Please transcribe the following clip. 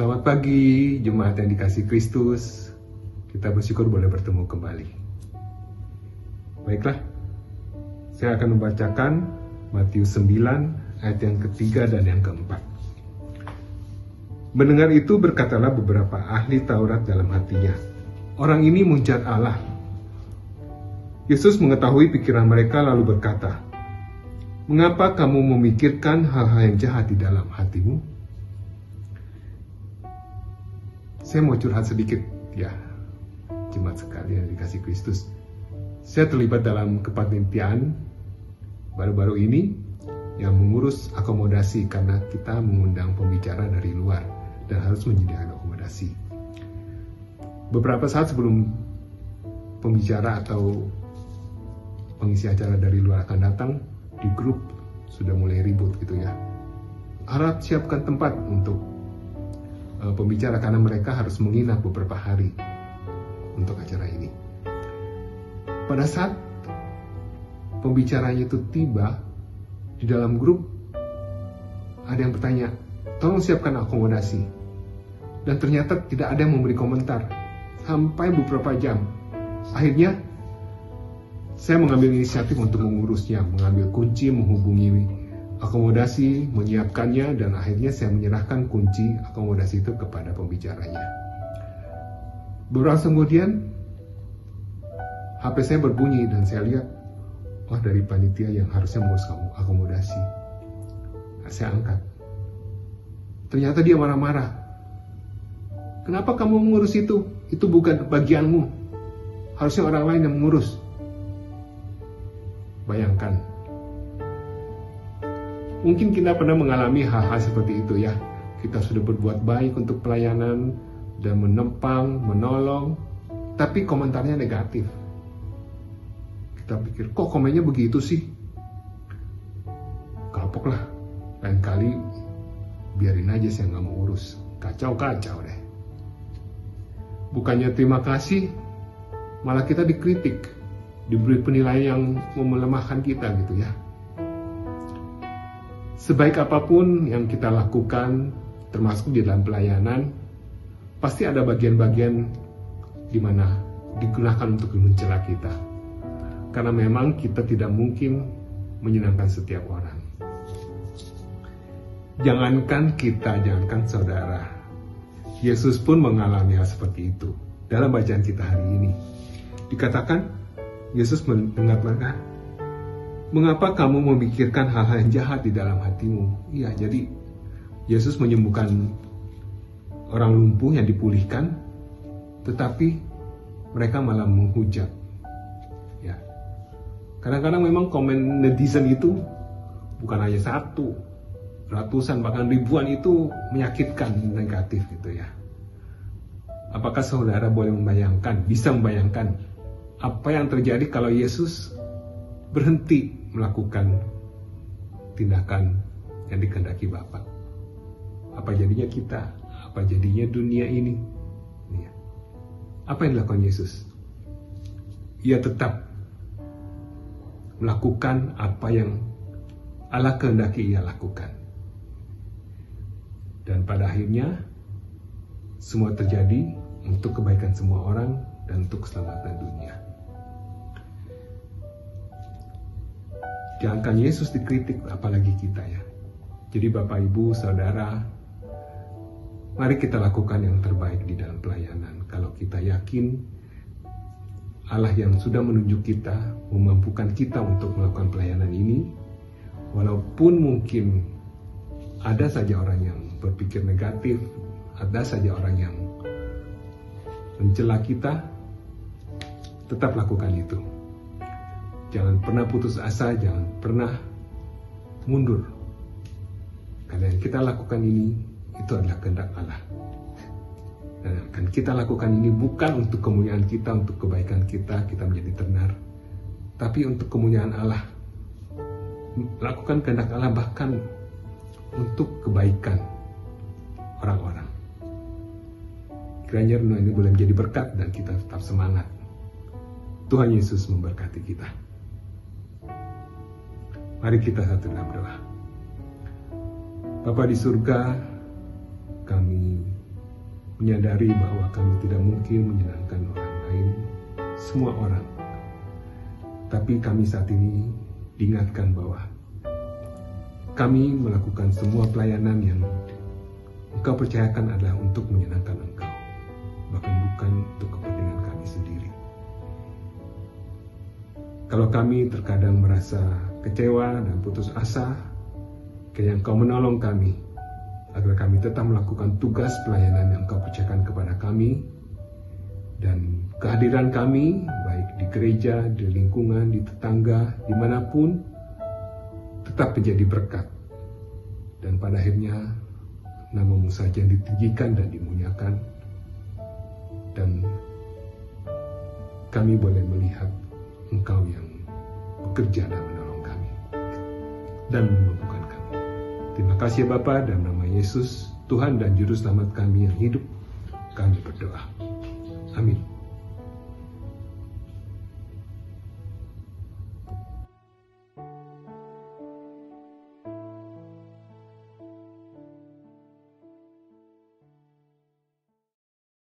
Selamat pagi, jemaat yang dikasihi Kristus. Kita bersyukur boleh bertemu kembali. Baiklah, saya akan membacakan Matius 9 ayat yang ketiga dan yang keempat. Mendengar itu berkatalah beberapa ahli Taurat dalam hatinya, orang ini muncat Allah. Yesus mengetahui pikiran mereka lalu berkata, mengapa kamu memikirkan hal-hal yang jahat di dalam hatimu? Saya mau curhat sedikit ya, jemaat sekalian dikasih Kristus. Saya terlibat dalam kepanitiaan baru-baru ini yang mengurus akomodasi karena kita mengundang pembicara dari luar dan harus menyediakan akomodasi. Beberapa saat sebelum pembicara atau pengisi acara dari luar akan datang, di grup sudah mulai ribut gitu ya. Harap siapkan tempat untuk pembicara karena mereka harus menginap beberapa hari untuk acara ini. Pada saat pembicaranya itu tiba, di dalam grup ada yang bertanya, tolong siapkan akomodasi. Dan ternyata tidak ada yang memberi komentar sampai beberapa jam. Akhirnya saya mengambil inisiatif untuk mengurusnya, mengambil kunci, menghubungi akomodasi, menyiapkannya, dan akhirnya saya menyerahkan kunci akomodasi itu kepada pembicaranya. Beberapa saat kemudian HP saya berbunyi dan saya lihat, wah dari panitia yang harusnya mengurus akomodasi. Saya angkat. Ternyata dia marah-marah. Kenapa kamu mengurus itu? Itu bukan bagianmu. Harusnya orang lain yang mengurus. Bayangkan. Mungkin kita pernah mengalami hal-hal seperti itu ya. Kita sudah berbuat baik untuk pelayanan dan menempang, menolong, tapi komentarnya negatif. Kita pikir, kok komennya begitu sih? Kapok lah. Lain kali biarin aja saya nggak mau urus. Kacau-kacau deh. Bukannya terima kasih, malah kita dikritik, diberi penilaian yang melemahkan kita gitu ya. Sebaik apapun yang kita lakukan, termasuk di dalam pelayanan, pasti ada bagian-bagian di mana digunakan untuk mencela kita. Karena memang kita tidak mungkin menyenangkan setiap orang. Jangankan kita, jangankan saudara. Yesus pun mengalami hal seperti itu. Dalam bacaan kita hari ini, dikatakan Yesus mendengar mereka, mengapa kamu memikirkan hal-hal yang jahat di dalam hatimu? Iya, jadi Yesus menyembuhkan orang lumpuh yang dipulihkan, tetapi mereka malah menghujat. Ya, kadang-kadang memang komen netizen itu bukan hanya satu, ratusan bahkan ribuan itu menyakitkan, negatif gitu ya. Apakah saudara boleh membayangkan, bisa membayangkan apa yang terjadi kalau Yesus berhenti melakukan tindakan yang dikehendaki Bapa? Apa jadinya kita? Apa jadinya dunia ini? Apa yang dilakukan Yesus? Ia tetap melakukan apa yang Allah kehendaki ia lakukan. Dan pada akhirnya semua terjadi untuk kebaikan semua orang dan untuk keselamatan dunia. Jangankan Yesus dikritik, apalagi kita ya. Jadi Bapak Ibu, Saudara, mari kita lakukan yang terbaik di dalam pelayanan. Kalau kita yakin Allah yang sudah menunjuk kita, memampukan kita untuk melakukan pelayanan ini, walaupun mungkin ada saja orang yang berpikir negatif, ada saja orang yang mencela kita, tetap lakukan itu. Jangan pernah putus asa, jangan pernah mundur. Karena yang kita lakukan ini, itu adalah kehendak Allah. Dan akan kita lakukan ini bukan untuk kemuliaan kita, untuk kebaikan kita menjadi tenar. Tapi untuk kemuliaan Allah. Lakukan kehendak Allah bahkan untuk kebaikan orang-orang. Kiranya renungan ini boleh menjadi berkat dan kita tetap semangat. Tuhan Yesus memberkati kita. Mari kita satu dalam doa. Bapa di surga, kami menyadari bahwa kami tidak mungkin menyenangkan orang lain, semua orang. Tapi kami saat ini diingatkan bahwa kami melakukan semua pelayanan yang Engkau percayakan adalah untuk menyenangkan Engkau, bahkan bukan untuk kepentingan kami sendiri. Kalau kami terkadang merasa kecewa dan putus asa, kiranya Engkau menolong kami, agar kami tetap melakukan tugas pelayanan yang Engkau percayakan kepada kami, dan kehadiran kami, baik di gereja, di lingkungan, di tetangga, dimanapun, tetap menjadi berkat. Dan pada akhirnya, nama-Mu saja yang ditinggikan dan dimuliakan, dan kami boleh melihat Engkau yang bekerja dan menolong kami, dan memampukan kami. Terima kasih Bapa, dalam nama Yesus, Tuhan dan Juru Selamat kami yang hidup, kami berdoa. Amin.